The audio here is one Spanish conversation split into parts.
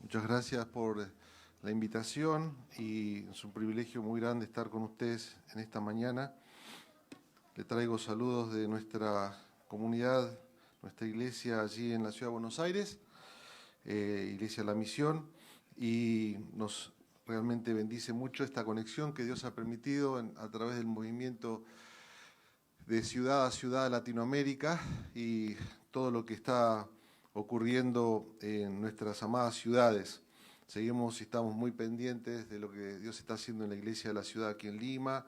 Muchas gracias por la invitación y es un privilegio muy grande estar con ustedes en esta mañana. Le traigo saludos de nuestra comunidad, nuestra iglesia allí en la ciudad de Buenos Aires, Iglesia La Misión, y nos realmente bendice mucho esta conexión que Dios ha permitido a través del movimiento de ciudad a ciudad de Latinoamérica y todo lo que está ocurriendo en nuestras amadas ciudades. Seguimos y estamos muy pendientes de lo que Dios está haciendo en la iglesia de la ciudad aquí en Lima,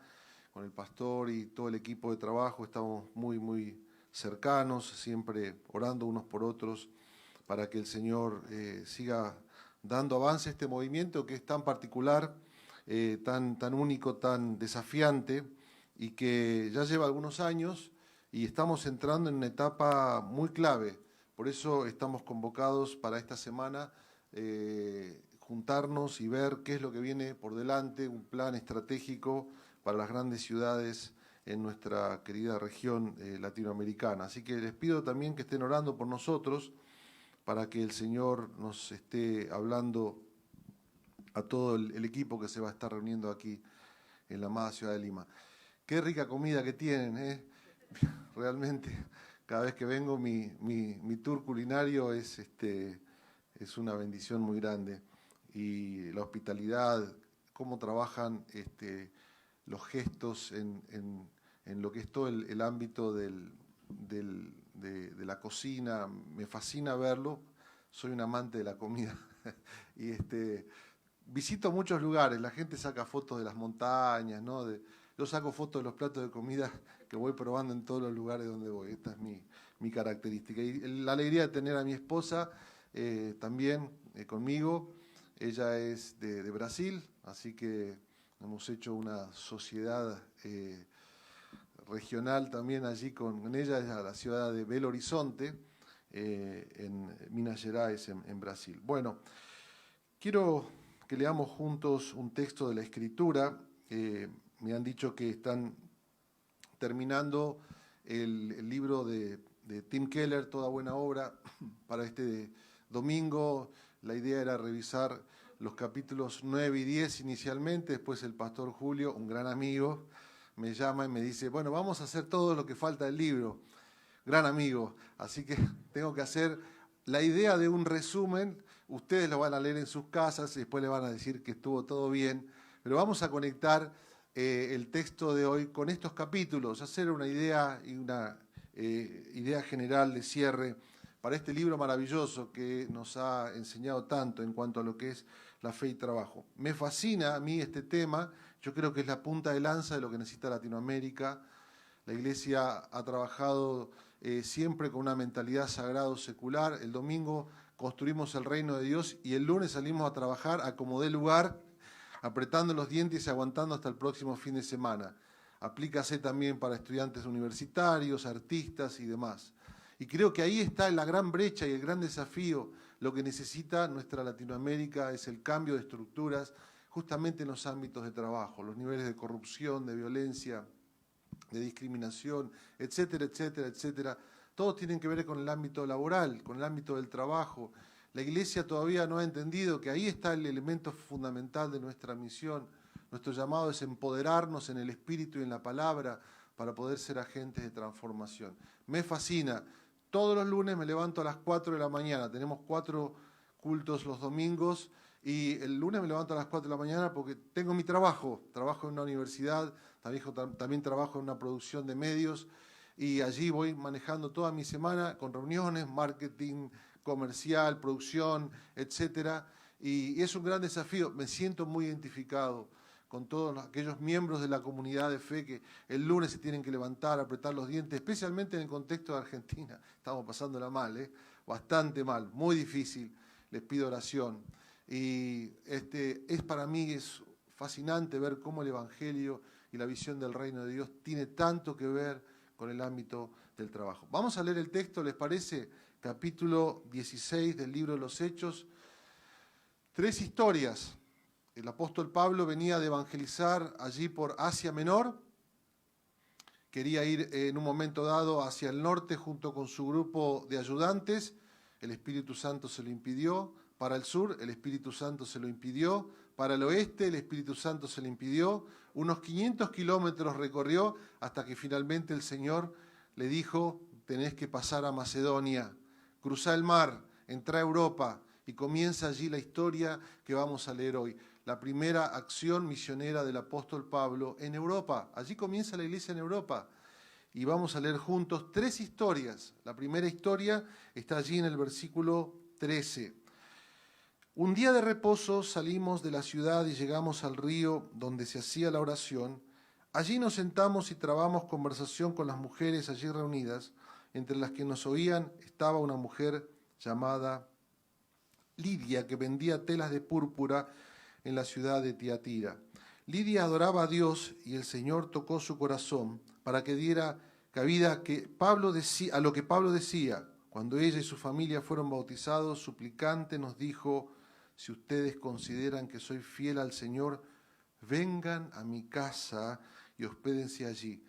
con el pastor y todo el equipo de trabajo. Estamos muy cercanos, siempre orando unos por otros para que el Señor siga dando avance a este movimiento que es tan particular, tan único, tan desafiante, y que ya lleva algunos años y estamos entrando en una etapa muy clave. Por eso estamos convocados para esta semana juntarnos y ver qué es lo que viene por delante, un plan estratégico para las grandes ciudades en nuestra querida región latinoamericana. Así que les pido también que estén orando por nosotros para que el Señor nos esté hablando a todo el equipo que se va a estar reuniendo aquí en la amada ciudad de Lima. Qué rica comida que tienen, ¿eh? Realmente, cada vez que vengo, mi tour culinario es una bendición muy grande. Y la hospitalidad, cómo trabajan los gestos en lo que es todo el ámbito de la cocina. Me fascina verlo, soy un amante de la comida. Y visito muchos lugares, la gente saca fotos de las montañas, ¿no? Yo saco fotos de los platos de comida que voy probando en todos los lugares donde voy. Esta es mi característica. Y la alegría de tener a mi esposa también conmigo. Ella es de Brasil, así que hemos hecho una sociedad regional también allí con ella, es a la ciudad de Belo Horizonte, en Minas Gerais, en Brasil. Bueno, quiero que leamos juntos un texto de la Escritura. Me han dicho que están terminando el libro de Tim Keller, Toda Buena Obra, para este domingo. La idea era revisar los capítulos 9 y 10 inicialmente, después el pastor Julio, un gran amigo, me llama y me dice, bueno, vamos a hacer todo lo que falta del libro. Gran amigo, así que tengo que hacer la idea de un resumen. Ustedes lo van a leer en sus casas y después le van a decir que estuvo todo bien, pero vamos a conectar el texto de hoy con estos capítulos, hacer una idea y una idea general de cierre para este libro maravilloso que nos ha enseñado tanto en cuanto a lo que es la fe y trabajo. Me fascina a mí este tema, yo creo que es la punta de lanza de lo que necesita Latinoamérica. La Iglesia ha trabajado siempre con una mentalidad sagrado-secular. El domingo construimos el reino de Dios y el lunes salimos a trabajar a como dé lugar, apretando los dientes y aguantando hasta el próximo fin de semana. Aplícase también para estudiantes universitarios, artistas y demás. Y creo que ahí está la gran brecha y el gran desafío. Lo que necesita nuestra Latinoamérica es el cambio de estructuras justamente en los ámbitos de trabajo, los niveles de corrupción, de violencia, de discriminación, etcétera, etcétera, etcétera. Todos tienen que ver con el ámbito laboral, con el ámbito del trabajo. La Iglesia todavía no ha entendido que ahí está el elemento fundamental de nuestra misión. Nuestro llamado es empoderarnos en el espíritu y en la palabra para poder ser agentes de transformación. Me fascina. Todos los lunes me levanto a las 4 de la mañana. Tenemos 4 cultos los domingos y el lunes me levanto a las 4 de la mañana porque tengo mi trabajo. Trabajo en una universidad, también trabajo en una producción de medios y allí voy manejando toda mi semana con reuniones, marketing, comercial, producción, etcétera. Y es un gran desafío. Me siento muy identificado con todos aquellos miembros de la comunidad de fe que el lunes se tienen que levantar, apretar los dientes, especialmente en el contexto de Argentina. Estamos pasándola mal, bastante mal, muy difícil. Les pido oración. Y para mí es fascinante ver cómo el Evangelio y la visión del reino de Dios tiene tanto que ver con el ámbito del trabajo. Vamos a leer el texto, ¿les parece? Capítulo 16 del libro de los Hechos. 3 historias. El apóstol Pablo venía de evangelizar allí por Asia Menor. Quería ir en un momento dado hacia el norte junto con su grupo de ayudantes. El Espíritu Santo se lo impidió. Para el sur el Espíritu Santo se lo impidió, para el oeste el Espíritu Santo se le impidió, unos 500 kilómetros recorrió hasta que finalmente el Señor le dijo, tenés que pasar a Macedonia, cruzá el mar, entrá a Europa, y comienza allí la historia que vamos a leer hoy. La primera acción misionera del apóstol Pablo en Europa. Allí comienza la iglesia en Europa. Y vamos a leer juntos 3 historias. La primera historia está allí en el versículo 13. Un día de reposo salimos de la ciudad y llegamos al río donde se hacía la oración. Allí nos sentamos y trabamos conversación con las mujeres allí reunidas. Entre las que nos oían estaba una mujer llamada Lidia, que vendía telas de púrpura en la ciudad de Tiatira. Lidia adoraba a Dios y el Señor tocó su corazón para que diera cabida a lo que Pablo decía. Cuando ella y su familia fueron bautizados, suplicante nos dijo, si ustedes consideran que soy fiel al Señor, vengan a mi casa y hospédense allí.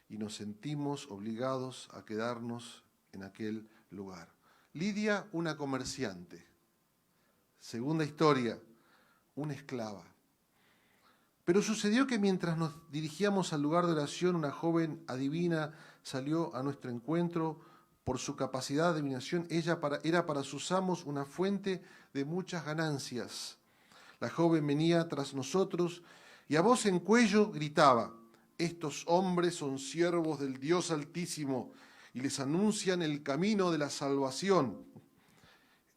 Y nos sentimos obligados a quedarnos en aquel lugar. Lidia, una comerciante. Segunda historia, una esclava. Pero sucedió que mientras nos dirigíamos al lugar de oración, una joven adivina salió a nuestro encuentro. Por su capacidad de adivinación, era para sus amos una fuente de muchas ganancias. La joven venía tras nosotros y a voz en cuello gritaba, estos hombres son siervos del Dios Altísimo y les anuncian el camino de la salvación.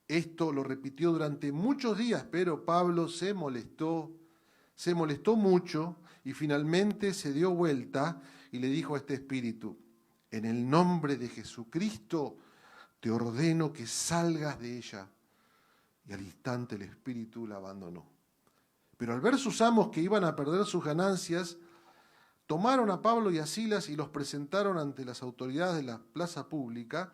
Esto lo repitió durante muchos días, pero Pablo se molestó mucho y finalmente se dio vuelta y le dijo a este espíritu, en el nombre de Jesucristo te ordeno que salgas de ella. Y al instante el espíritu la abandonó. Pero al ver sus amos que iban a perder sus ganancias, tomaron a Pablo y a Silas y los presentaron ante las autoridades de la plaza pública.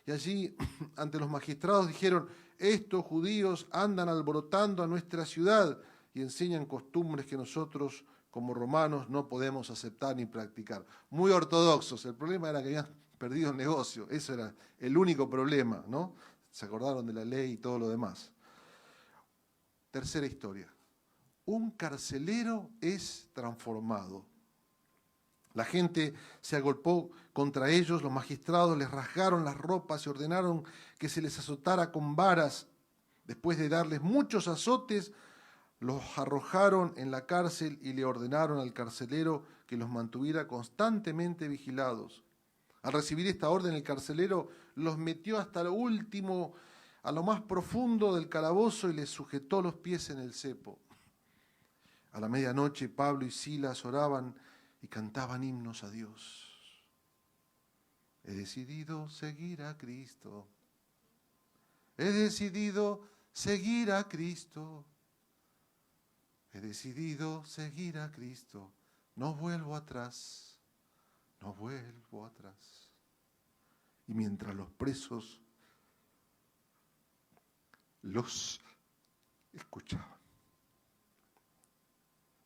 Y allí, ante los magistrados, dijeron, estos judíos andan alborotando a nuestra ciudad y enseñan costumbres que nosotros, como romanos, no podemos aceptar ni practicar. Muy ortodoxos. El problema era que habían perdido el negocio. Eso era el único problema, ¿no? Se acordaron de la ley y todo lo demás. Tercera historia. Un carcelero es transformado. La gente se agolpó contra ellos, los magistrados les rasgaron las ropas y ordenaron que se les azotara con varas. Después de darles muchos azotes, los arrojaron en la cárcel y le ordenaron al carcelero que los mantuviera constantemente vigilados. Al recibir esta orden, el carcelero los metió hasta lo último, a lo más profundo del calabozo y les sujetó los pies en el cepo. A la medianoche, Pablo y Silas oraban y cantaban himnos a Dios. He decidido seguir a Cristo. He decidido seguir a Cristo. He decidido seguir a Cristo. No vuelvo atrás. No vuelvo atrás. Y mientras los presos los escuchaban,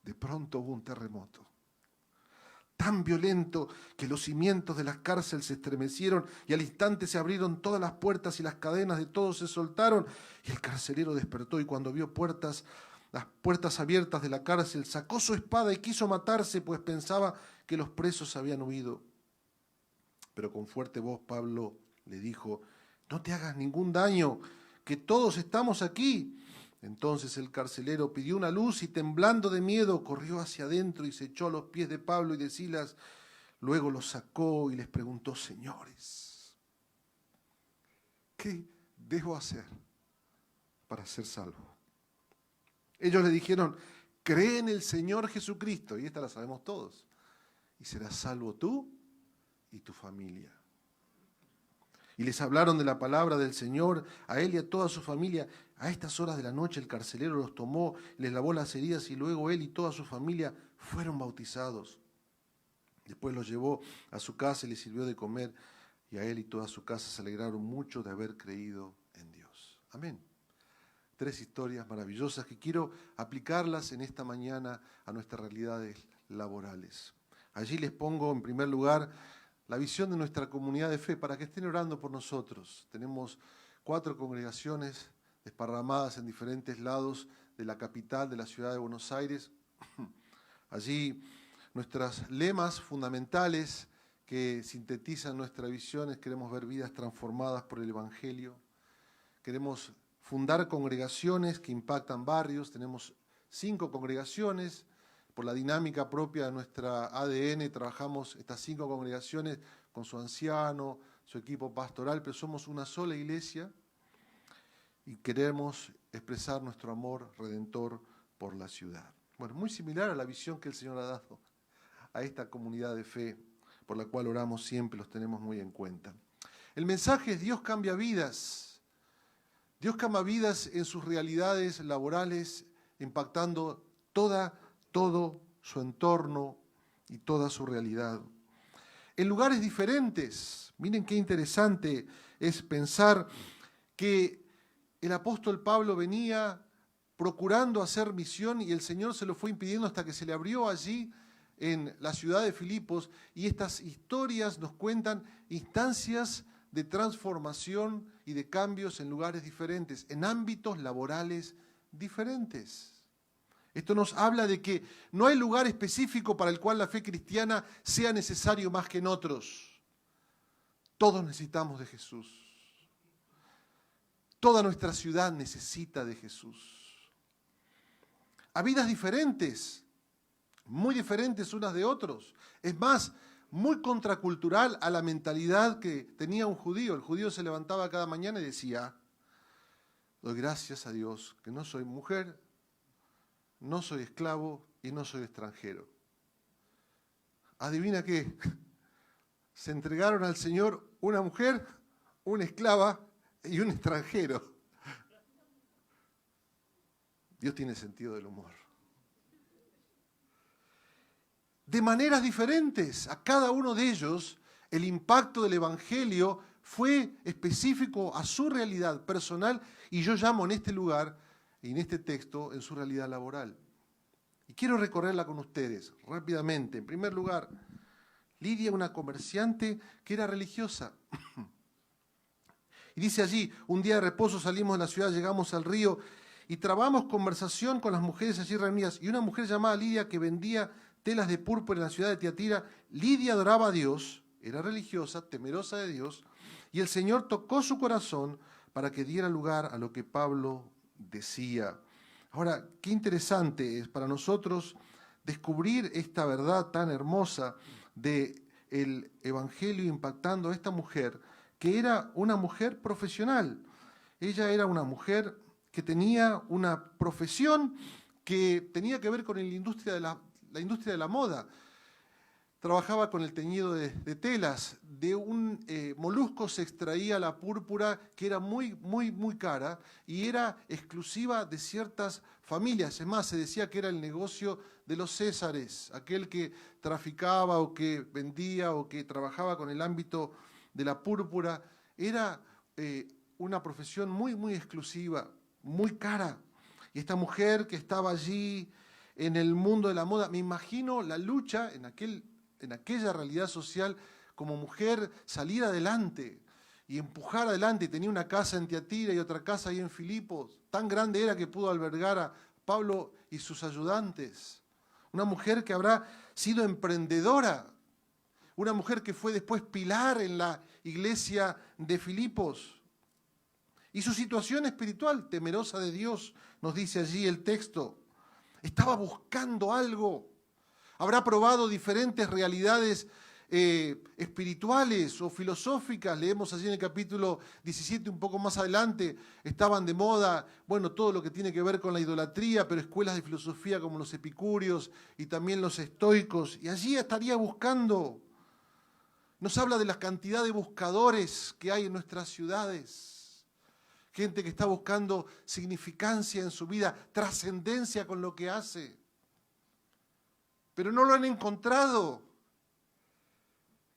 de pronto hubo un terremoto tan violento que los cimientos de las cárceles se estremecieron y al instante se abrieron todas las puertas y las cadenas de todos se soltaron y el carcelero despertó y cuando vio las puertas abiertas de la cárcel sacó su espada y quiso matarse pues pensaba que los presos habían huido. Pero con fuerte voz Pablo le dijo, no te hagas ningún daño, que todos estamos aquí. Entonces el carcelero pidió una luz y temblando de miedo corrió hacia adentro y se echó a los pies de Pablo y de Silas. Luego los sacó y les preguntó, señores, ¿qué debo hacer para ser salvo? Ellos le dijeron, cree en el Señor Jesucristo, y esta la sabemos todos, y serás salvo tú y tu familia. Y les hablaron de la palabra del Señor, a él y a toda su familia. A estas horas de la noche el carcelero los tomó, les lavó las heridas y luego él y toda su familia fueron bautizados. Después los llevó a su casa y les sirvió de comer y a él y toda su casa se alegraron mucho de haber creído en Dios. Amén. 3 historias maravillosas que quiero aplicarlas en esta mañana a nuestras realidades laborales. Allí les pongo en primer lugar la visión de nuestra comunidad de fe para que estén orando por nosotros. Tenemos 4 congregaciones desparramadas en diferentes lados de la capital, de la ciudad de Buenos Aires. Allí nuestros lemas fundamentales que sintetizan nuestra visión es: queremos ver vidas transformadas por el Evangelio, queremos fundar congregaciones que impactan barrios. Tenemos 5 congregaciones. Por la dinámica propia de nuestra ADN trabajamos estas 5 congregaciones con su anciano, su equipo pastoral, pero somos una sola iglesia y queremos expresar nuestro amor redentor por la ciudad. Bueno, muy similar a la visión que el Señor ha dado a esta comunidad de fe, por la cual oramos siempre, los tenemos muy en cuenta. El mensaje es: Dios cambia vidas. Dios cambia vidas en sus realidades laborales, impactando todo su entorno y toda su realidad. En lugares diferentes. Miren qué interesante es pensar que el apóstol Pablo venía procurando hacer misión y el Señor se lo fue impidiendo hasta que se le abrió allí en la ciudad de Filipos, y estas historias nos cuentan instancias de transformación y de cambios en lugares diferentes, en ámbitos laborales diferentes. Esto nos habla de que no hay lugar específico para el cual la fe cristiana sea necesario más que en otros. Todos necesitamos de Jesús. Toda nuestra ciudad necesita de Jesús. A vidas diferentes, muy diferentes unas de otros. Es más, muy contracultural a la mentalidad que tenía un judío. El judío se levantaba cada mañana y decía: doy gracias a Dios que no soy mujer, no soy esclavo y no soy extranjero. ¿Adivina qué? Se entregaron al Señor una mujer, una esclava y un extranjero. Dios tiene sentido del humor. De maneras diferentes, a cada uno de ellos, el impacto del Evangelio fue específico a su realidad personal, y yo llamo en este lugar y en este texto en su realidad laboral. Y quiero recorrerla con ustedes rápidamente. En primer lugar, Lidia, una comerciante que era religiosa. Y dice allí: un día de reposo salimos de la ciudad, llegamos al río y trabamos conversación con las mujeres allí reunidas. Y una mujer llamada Lidia, que vendía telas de púrpura en la ciudad de Tiatira. Lidia adoraba a Dios, era religiosa, temerosa de Dios, y el Señor tocó su corazón para que diera lugar a lo que Pablo decía. Ahora, qué interesante es para nosotros descubrir esta verdad tan hermosa del Evangelio impactando a esta mujer, que era una mujer profesional. Ella era una mujer que tenía una profesión que tenía que ver con la industria de la moda. Trabajaba con el teñido de telas. De un molusco se extraía la púrpura, que era muy, muy, muy cara y era exclusiva de ciertas familias. Es más, se decía que era el negocio de los Césares, aquel que traficaba o que vendía o que trabajaba con el ámbito de la púrpura. Era una profesión muy, muy exclusiva, muy cara. Y esta mujer que estaba allí en el mundo de la moda, me imagino la lucha en aquella realidad social como mujer, salir adelante y empujar adelante. Y tenía una casa en Tiatira y otra casa ahí en Filipos. Tan grande era que pudo albergar a Pablo y sus ayudantes. Una mujer que habrá sido emprendedora. Una mujer que fue después pilar en la iglesia de Filipos. Y su situación espiritual, temerosa de Dios, nos dice allí el texto. Estaba buscando algo. Habrá probado diferentes realidades espirituales o filosóficas. Leemos allí en el capítulo 17, un poco más adelante, estaban de moda, bueno, todo lo que tiene que ver con la idolatría, pero escuelas de filosofía como los epicúreos y también los estoicos. Y allí estaría buscando. Nos habla de la cantidad de buscadores que hay en nuestras ciudades. Gente que está buscando significancia en su vida, trascendencia con lo que hace. Pero no lo han encontrado.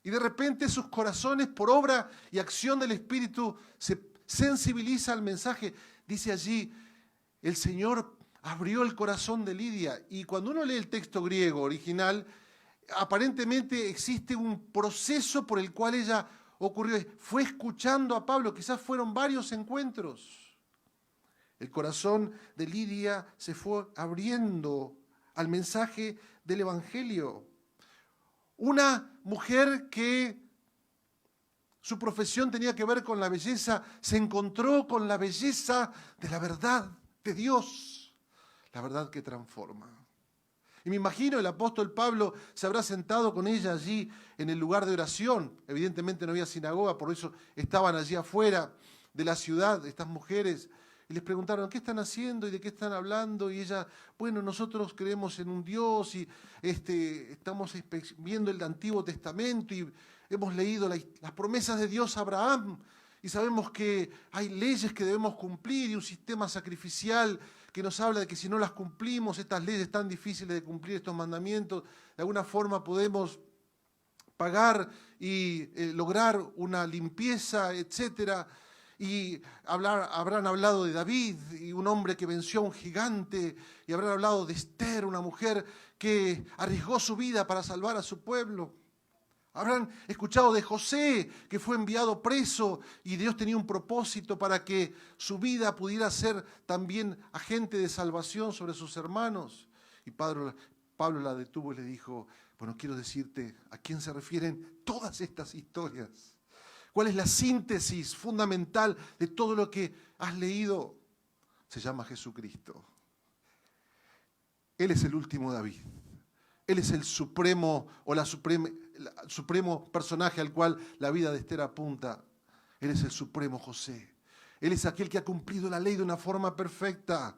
Y de repente sus corazones, por obra y acción del Espíritu, se sensibiliza al mensaje. Dice allí, el Señor abrió el corazón de Lidia. Y cuando uno lee el texto griego original, aparentemente existe un proceso por el cual ella ocurrió. Fue escuchando a Pablo, quizás fueron varios encuentros. El corazón de Lidia se fue abriendo al mensaje del Evangelio. Una mujer que su profesión tenía que ver con la belleza, se encontró con la belleza de la verdad de Dios, la verdad que transforma. Y me imagino el apóstol Pablo se habrá sentado con ella allí en el lugar de oración. Evidentemente no había sinagoga, por eso estaban allí afuera de la ciudad estas mujeres. Y les preguntaron, ¿qué están haciendo y de qué están hablando? Y ella, bueno, nosotros creemos en un Dios y estamos viendo el Antiguo Testamento y hemos leído las promesas de Dios a Abraham y sabemos que hay leyes que debemos cumplir y un sistema sacrificial que nos habla de que si no las cumplimos, estas leyes tan difíciles de cumplir, estos mandamientos, de alguna forma podemos pagar y lograr una limpieza, etcétera. Y habrán hablado de David, y un hombre que venció a un gigante, y habrán hablado de Esther, una mujer que arriesgó su vida para salvar a su pueblo. Habrán escuchado de José, que fue enviado preso, y Dios tenía un propósito para que su vida pudiera ser también agente de salvación sobre sus hermanos. Y Pablo la detuvo y le dijo, bueno, quiero decirte a quién se refieren todas estas historias. ¿Cuál es la síntesis fundamental de todo lo que has leído? Se llama Jesucristo. Él es el último David. Él es el supremo o el supremo personaje al cual la vida de Esther apunta. Él es el supremo José. Él es aquel que ha cumplido la ley de una forma perfecta.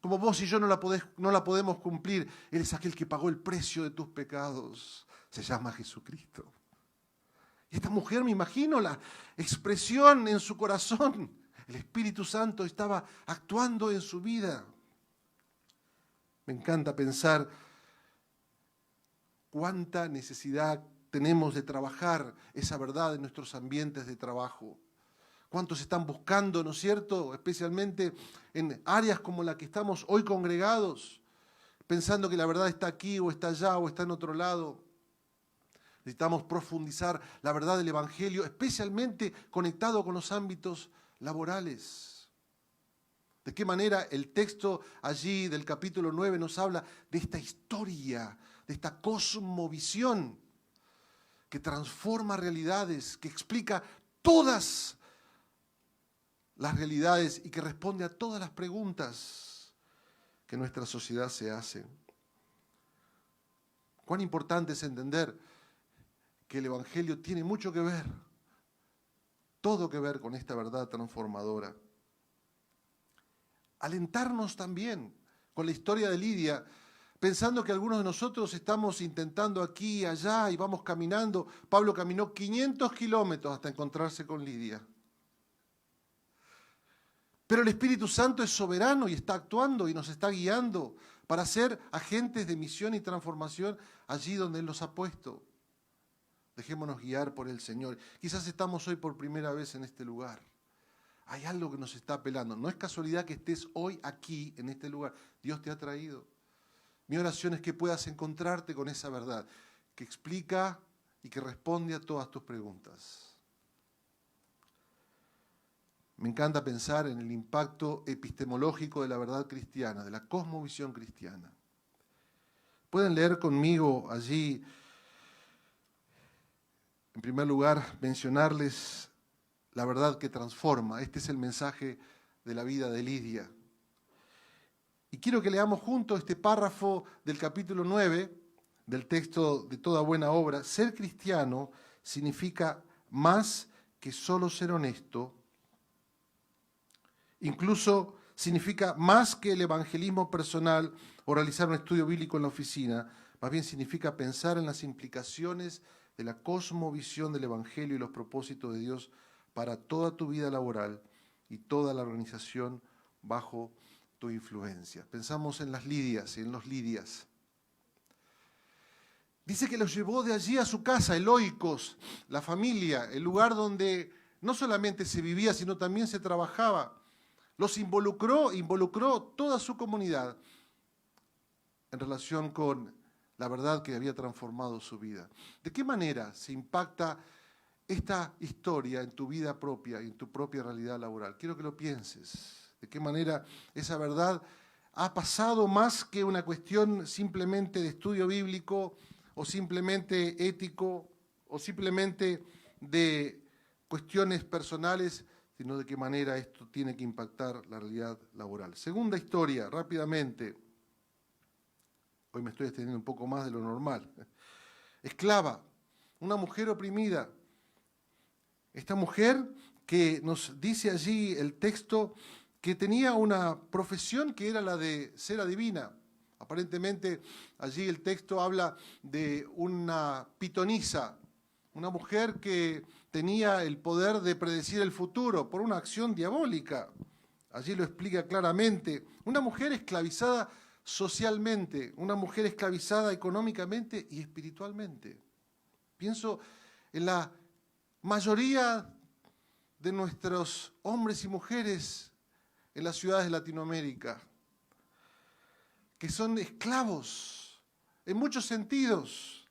Como vos y yo no la podemos cumplir. Él es aquel que pagó el precio de tus pecados. Se llama Jesucristo. Y esta mujer, me imagino la expresión en su corazón. El Espíritu Santo estaba actuando en su vida. Me encanta pensar cuánta necesidad tenemos de trabajar esa verdad en nuestros ambientes de trabajo. ¿Cuántos están buscando, no es cierto?, especialmente en áreas como la que estamos hoy congregados, pensando que la verdad está aquí o está allá o está en otro lado. Necesitamos profundizar la verdad del Evangelio, especialmente conectado con los ámbitos laborales. ¿De qué manera el texto allí del capítulo 9 nos habla de esta historia, de esta cosmovisión que transforma realidades, que explica todas las realidades y que responde a todas las preguntas que nuestra sociedad se hace? Cuán importante es entender que el Evangelio tiene mucho que ver, todo que ver con esta verdad transformadora. Alentarnos también con la historia de Lidia, pensando que algunos de nosotros estamos intentando aquí y allá y vamos caminando. Pablo caminó 500 kilómetros hasta encontrarse con Lidia. Pero el Espíritu Santo es soberano y está actuando y nos está guiando para ser agentes de misión y transformación allí donde Él los ha puesto. Dejémonos guiar por el Señor. Quizás estamos hoy por primera vez en este lugar. Hay algo que nos está apelando. No es casualidad que estés hoy aquí, en este lugar. Dios te ha traído. Mi oración es que puedas encontrarte con esa verdad, que explica y que responde a todas tus preguntas. Me encanta pensar en el impacto epistemológico de la verdad cristiana, de la cosmovisión cristiana. Pueden leer conmigo allí, en primer lugar, mencionarles la verdad que transforma. Este es el mensaje de la vida de Lidia. Y quiero que leamos juntos este párrafo del capítulo 9 del texto de Toda Buena Obra. Ser cristiano significa más que solo ser honesto. Incluso significa más que el evangelismo personal o realizar un estudio bíblico en la oficina. Más bien significa pensar en las implicaciones de la cosmovisión del Evangelio y los propósitos de Dios para toda tu vida laboral y toda la organización bajo tu influencia. Pensamos en las Lidias y en los Lidias. Dice que los llevó de allí a su casa, Eloicos, la familia, el lugar donde no solamente se vivía, sino también se trabajaba. Los involucró toda su comunidad en relación con la verdad que había transformado su vida. ¿De qué manera se impacta esta historia en tu vida propia y en tu propia realidad laboral? Quiero que lo pienses. de qué manera esa verdad ha pasado más que una cuestión simplemente de estudio bíblico o simplemente ético o simplemente de cuestiones personales, sino de qué manera esto tiene que impactar la realidad laboral. Segunda historia, rápidamente. Hoy me estoy extendiendo un poco más de lo normal. Esclava, una mujer oprimida. Esta mujer que nos dice allí el texto que tenía una profesión que era la de ser adivina. Aparentemente allí el texto habla de una pitonisa, una mujer que tenía el poder de predecir el futuro por una acción diabólica. Allí lo explica claramente. Una mujer esclavizada socialmente, una mujer esclavizada económicamente y espiritualmente. Pienso en la mayoría de nuestros hombres y mujeres en las ciudades de Latinoamérica, que son esclavos en muchos sentidos.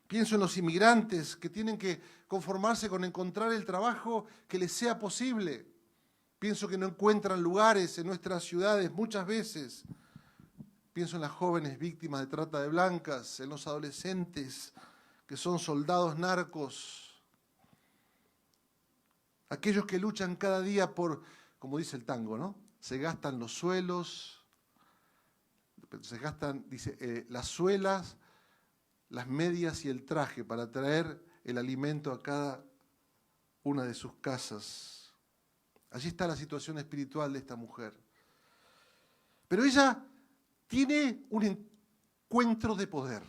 Pienso en los inmigrantes que tienen que conformarse con encontrar el trabajo que les sea posible. Pienso que no encuentran lugares en nuestras ciudades muchas veces. Pienso en las jóvenes víctimas de trata de blancas, en los adolescentes que son soldados narcos, aquellos que luchan cada día por, como dice el tango, ¿no? Se gastan los suelos, se gastan, dice, las suelas, las medias y el traje para traer el alimento a cada una de sus casas. Allí está la situación espiritual de esta mujer. Pero ella tiene un encuentro de poder.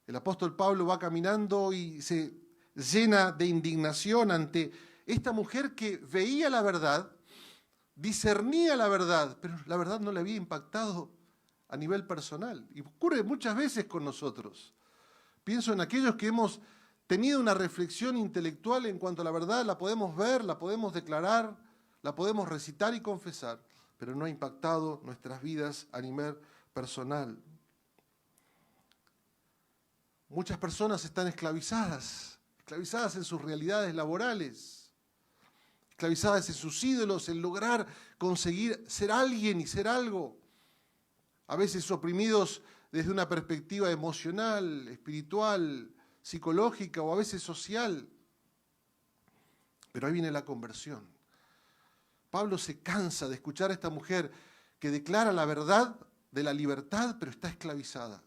El apóstol Pablo va caminando y se llena de indignación ante esta mujer que veía la verdad, discernía la verdad, pero la verdad no le había impactado a nivel personal. Y ocurre muchas veces con nosotros. Pienso en aquellos que hemos tenido una reflexión intelectual en cuanto a la verdad, la podemos ver, la podemos declarar, la podemos recitar y confesar, pero no ha impactado nuestras vidas a nivel personal. Muchas personas están esclavizadas en sus realidades laborales, esclavizadas en sus ídolos, en lograr conseguir ser alguien y ser algo, a veces oprimidos desde una perspectiva emocional, espiritual, psicológica o a veces social. Pero ahí viene la conversión. Pablo se cansa de escuchar a esta mujer que declara la verdad de la libertad, pero está esclavizada.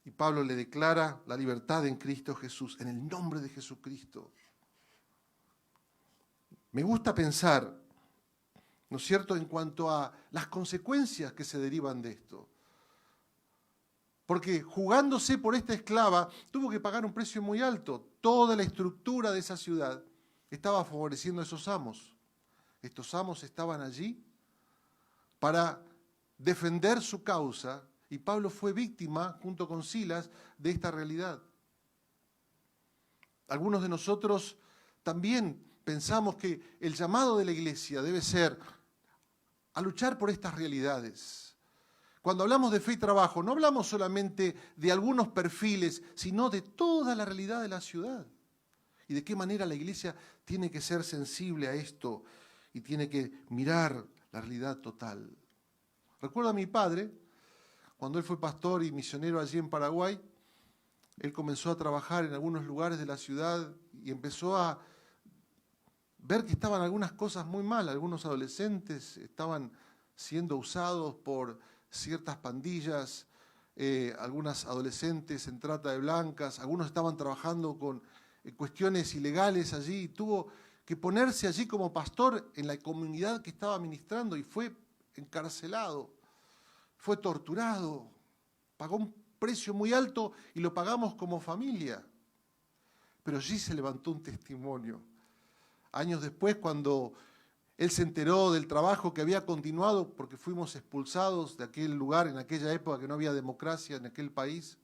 Y Pablo le declara la libertad en Cristo Jesús, en el nombre de Jesucristo. Me gusta pensar, ¿no es cierto?, en cuanto a las consecuencias que se derivan de esto. Porque jugándose por esta esclava, tuvo que pagar un precio muy alto. Toda la estructura de esa ciudad estaba favoreciendo a esos amos. Estos amos estaban allí para defender su causa, y Pablo fue víctima, junto con Silas, de esta realidad. Algunos de nosotros también pensamos que el llamado de la iglesia debe ser a luchar por estas realidades. Cuando hablamos de fe y trabajo, no hablamos solamente de algunos perfiles, sino de toda la realidad de la ciudad. Y de qué manera la iglesia tiene que ser sensible a esto y tiene que mirar la realidad total. Recuerdo a mi padre, cuando él fue pastor y misionero allí en Paraguay, él comenzó a trabajar en algunos lugares de la ciudad y empezó a ver que estaban algunas cosas muy mal. Algunos adolescentes estaban siendo usados por ciertas pandillas, algunas adolescentes en trata de blancas, algunos estaban trabajando con cuestiones ilegales allí, y tuvo que ponerse allí como pastor en la comunidad que estaba ministrando y fue encarcelado, fue torturado, pagó un precio muy alto y lo pagamos como familia. Pero allí se levantó un testimonio. Años después, cuando él se enteró del trabajo que había continuado, porque fuimos expulsados de aquel lugar, en aquella época que no había democracia en aquel país,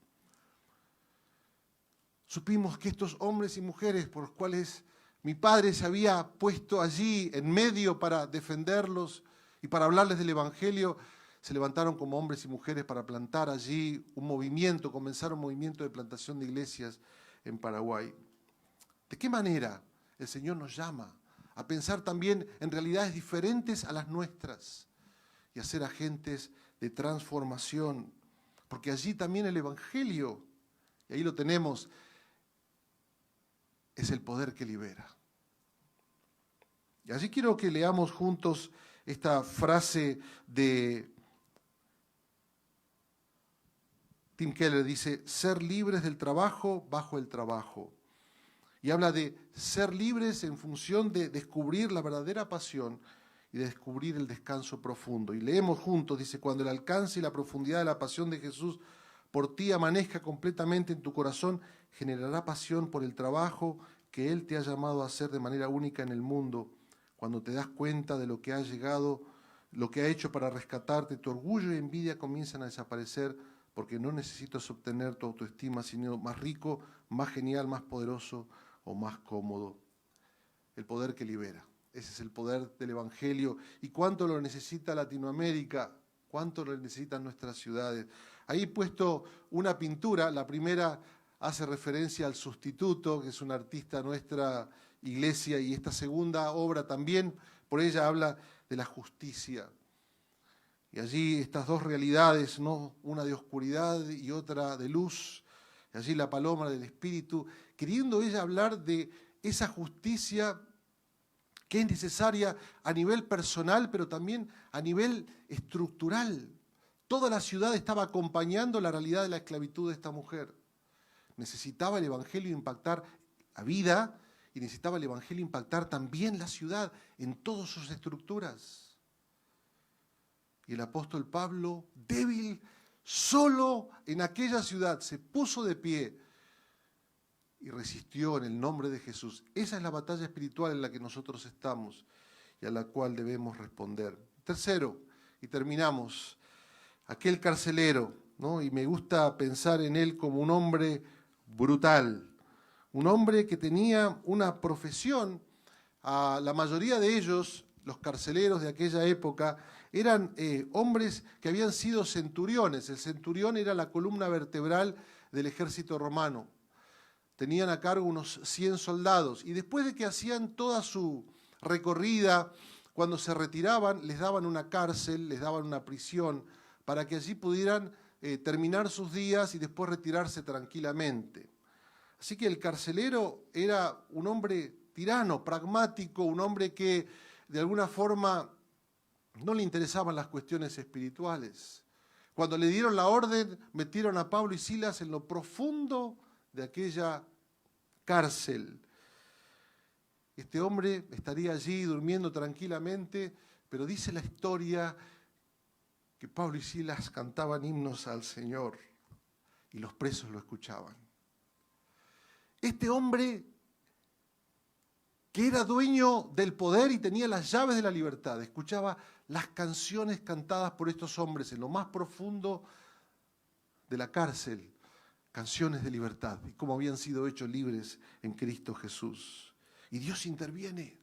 supimos que estos hombres y mujeres por los cuales mi padre se había puesto allí en medio para defenderlos y para hablarles del Evangelio, se levantaron como hombres y mujeres para plantar allí un movimiento, comenzar un movimiento de plantación de iglesias en Paraguay. ¿De qué manera el Señor nos llama a pensar también en realidades diferentes a las nuestras y a ser agentes de transformación, porque allí también el Evangelio, y ahí lo tenemos, es el poder que libera. Y allí quiero que leamos juntos esta frase de Tim Keller, dice, ser libres del trabajo bajo el trabajo. Y habla de ser libres en función de descubrir la verdadera pasión y de descubrir el descanso profundo. Y leemos juntos, dice, cuando el alcance y la profundidad de la pasión de Jesús por ti amanezca completamente en tu corazón, generará pasión por el trabajo que Él te ha llamado a hacer de manera única en el mundo. Cuando te das cuenta de lo que ha llegado, lo que ha hecho para rescatarte, tu orgullo y envidia comienzan a desaparecer, porque no necesitas obtener tu autoestima, sino más rico, más genial, más poderoso o más cómodo. El poder que libera. Ese es el poder del Evangelio. ¿Y cuánto lo necesita Latinoamérica? ¿Cuánto lo necesitan nuestras ciudades? Ahí he puesto una pintura. La primera hace referencia al Sustituto, que es un artista de nuestra iglesia, y esta segunda obra también, por ella habla de la justicia. Y allí estas dos realidades, ¿no? Una de oscuridad y otra de luz. Y allí la paloma del Espíritu, queriendo ella hablar de esa justicia que es necesaria a nivel personal, pero también a nivel estructural. Toda la ciudad estaba acompañando la realidad de la esclavitud de esta mujer. Necesitaba el Evangelio impactar la vida y necesitaba el Evangelio impactar también la ciudad en todas sus estructuras. Y el apóstol Pablo, débil, solo en aquella ciudad, se puso de pie y resistió en el nombre de Jesús. Esa es la batalla espiritual en la que nosotros estamos y a la cual debemos responder. Tercero, y terminamos, aquel carcelero, ¿no? Y me gusta pensar en él como un hombre brutal, un hombre que tenía una profesión. A la mayoría de ellos, los carceleros de aquella época, eran hombres que habían sido centuriones. El centurión era la columna vertebral del ejército romano. Tenían a cargo unos 100 soldados. Y después de que hacían toda su recorrida, cuando se retiraban, les daban una cárcel, les daban una prisión, para que allí pudieran terminar sus días y después retirarse tranquilamente. Así que el carcelero era un hombre tirano, pragmático, un hombre que de alguna forma no le interesaban las cuestiones espirituales. Cuando le dieron la orden, metieron a Pablo y Silas en lo profundo de aquella cárcel. Este hombre estaría allí durmiendo tranquilamente, pero dice la historia que Pablo y Silas cantaban himnos al Señor y los presos lo escuchaban. Este hombre que era dueño del poder y tenía las llaves de la libertad, escuchaba las canciones cantadas por estos hombres en lo más profundo de la cárcel, canciones de libertad y cómo habían sido hechos libres en Cristo Jesús. Y Dios interviene.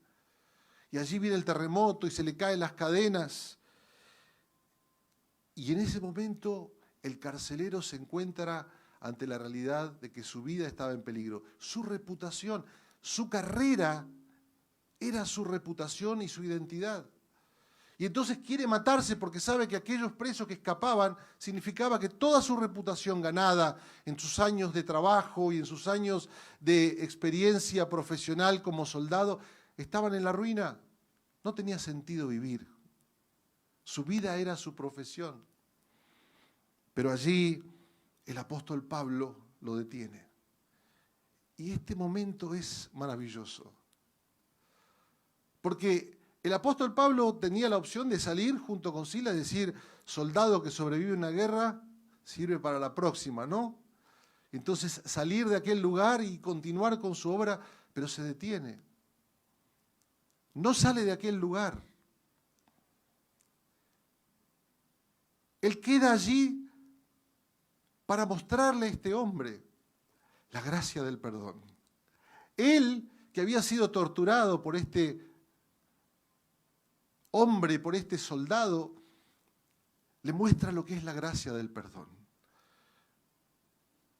Y allí viene el terremoto y se le caen las cadenas. Y en ese momento el carcelero se encuentra ante la realidad de que su vida estaba en peligro. Su reputación, su carrera era su reputación y su identidad. Y entonces quiere matarse porque sabe que aquellos presos que escapaban significaba que toda su reputación ganada en sus años de trabajo y en sus años de experiencia profesional como soldado estaban en la ruina. No tenía sentido vivir. Su vida era su profesión. Pero allí el apóstol Pablo lo detiene. Y este momento es maravilloso. Porque el apóstol Pablo tenía la opción de salir junto con Silas y decir, soldado que sobrevive a una guerra sirve para la próxima, ¿no? Entonces salir de aquel lugar y continuar con su obra, pero se detiene. No sale de aquel lugar. Él queda allí para mostrarle a este hombre la gracia del perdón. Él, que había sido torturado por este hombre, por este soldado, le muestra lo que es la gracia del perdón.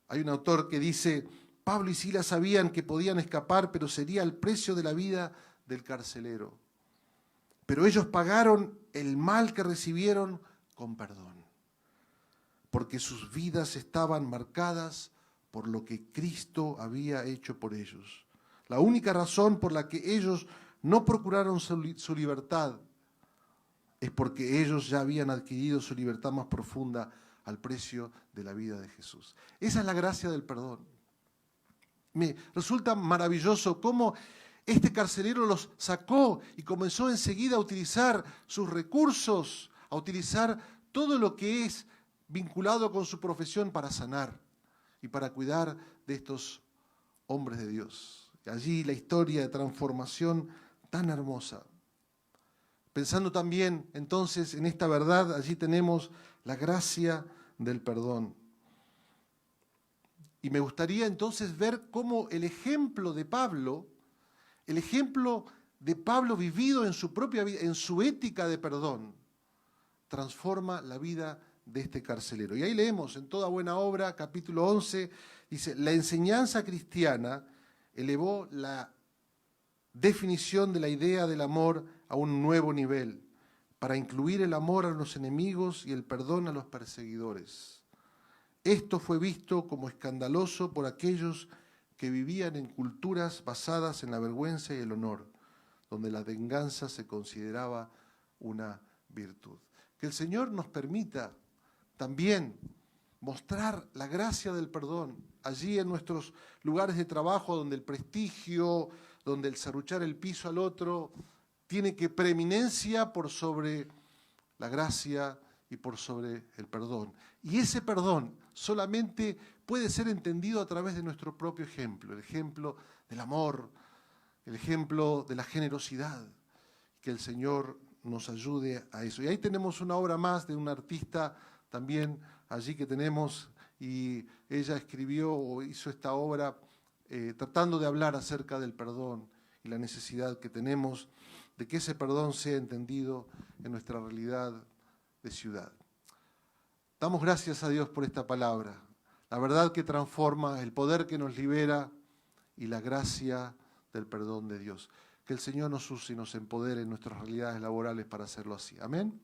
Hay un autor que dice, Pablo y Silas sabían que podían escapar, pero sería el precio de la vida del carcelero. Pero ellos pagaron el mal que recibieron con perdón, porque sus vidas estaban marcadas por lo que Cristo había hecho por ellos. La única razón por la que ellos no procuraron su libertad es porque ellos ya habían adquirido su libertad más profunda al precio de la vida de Jesús. Esa es la gracia del perdón. Me resulta maravilloso cómo este carcelero los sacó y comenzó enseguida a utilizar sus recursos, a utilizar todo lo que es vinculado con su profesión para sanar y para cuidar de estos hombres de Dios. Y allí la historia de transformación tan hermosa. Pensando también entonces en esta verdad, allí tenemos la gracia del perdón. Y me gustaría entonces ver cómo el ejemplo de Pablo vivido en su propia vida, en su ética de perdón, transforma la vida de este carcelero. Y ahí leemos en Toda Buena Obra, capítulo 11, dice, la enseñanza cristiana elevó la definición de la idea del amor a un nuevo nivel, para incluir el amor a los enemigos y el perdón a los perseguidores. Esto fue visto como escandaloso por aquellos que vivían en culturas basadas en la vergüenza y el honor, donde la venganza se consideraba una virtud. Que el Señor nos permita también mostrar la gracia del perdón allí en nuestros lugares de trabajo, donde el prestigio, donde el serruchar el piso al otro tiene que preeminencia por sobre la gracia y por sobre el perdón. Y ese perdón solamente puede ser entendido a través de nuestro propio ejemplo, el ejemplo del amor, el ejemplo de la generosidad. Que el Señor nos ayude a eso. Y ahí tenemos una obra más de una artista también allí que tenemos, y ella escribió o hizo esta obra tratando de hablar acerca del perdón y la necesidad que tenemos de que ese perdón sea entendido en nuestra realidad de ciudad. Damos gracias a Dios por esta palabra, la verdad que transforma, el poder que nos libera y la gracia del perdón de Dios. Que el Señor nos use y nos empodere en nuestras realidades laborales para hacerlo así. Amén.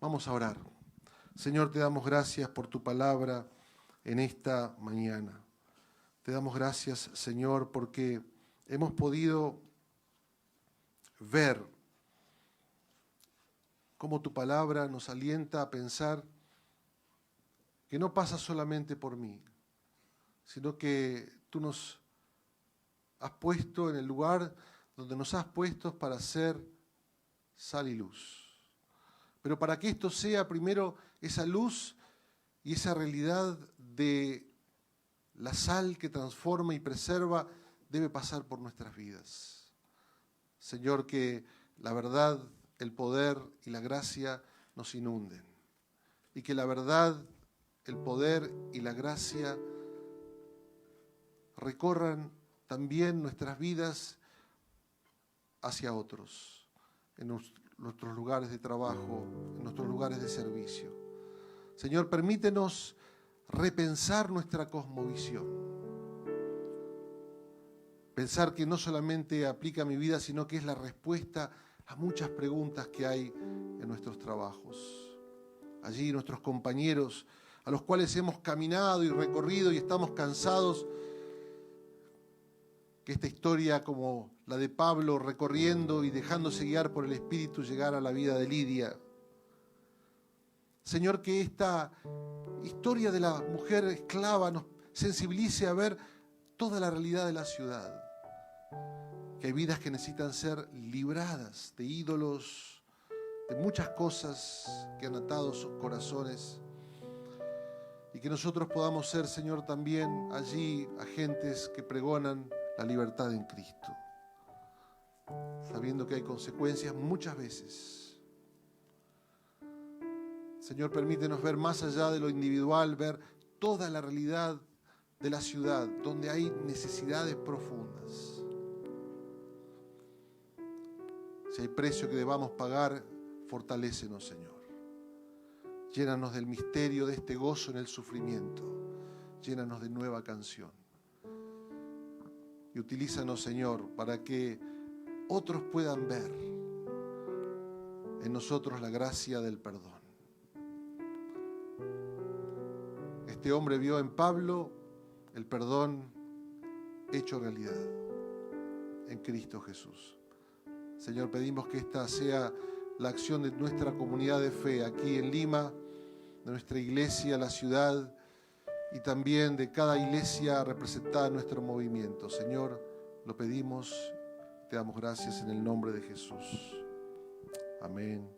Vamos a orar. Señor, te damos gracias por tu palabra en esta mañana. Te damos gracias, Señor, porque hemos podido ver cómo tu palabra nos alienta a pensar que no pasa solamente por mí, sino que tú nos has puesto en el lugar donde nos has puesto para ser sal y luz. Pero para que esto sea primero esa luz y esa realidad de la sal que transforma y preserva, debe pasar por nuestras vidas. Señor, que la verdad, el poder y la gracia nos inunden. Y que la verdad, el poder y la gracia recorran también nuestras vidas hacia otros, en nuestros lugares de trabajo, en nuestros lugares de servicio. Señor, permítenos repensar nuestra cosmovisión. Pensar que no solamente aplica a mi vida, sino que es la respuesta a muchas preguntas que hay en nuestros trabajos. Allí nuestros compañeros, a los cuales hemos caminado y recorrido y estamos cansados, que esta historia como la de Pablo recorriendo y dejándose guiar por el Espíritu llegara a la vida de Lidia. Señor, que esta historia de la mujer esclava nos sensibilice a ver toda la realidad de la ciudad. Que hay vidas que necesitan ser libradas de ídolos, de muchas cosas que han atado sus corazones. Y que nosotros podamos ser, Señor, también allí agentes que pregonan la libertad en Cristo, sabiendo que hay consecuencias muchas veces. Señor, permítenos ver más allá de lo individual, ver toda la realidad de la ciudad, donde hay necesidades profundas. Si hay precio que debamos pagar, fortalécenos, Señor. Llénanos del misterio de este gozo en el sufrimiento. Llénanos de nueva canción. Y utilízanos, Señor, para que otros puedan ver en nosotros la gracia del perdón. Este hombre vio en Pablo el perdón hecho realidad en Cristo Jesús. Señor, pedimos que esta sea la acción de nuestra comunidad de fe aquí en Lima, de nuestra iglesia, la ciudad, y también de cada iglesia representada en nuestro movimiento. Señor, lo pedimos, te damos gracias en el nombre de Jesús. Amén.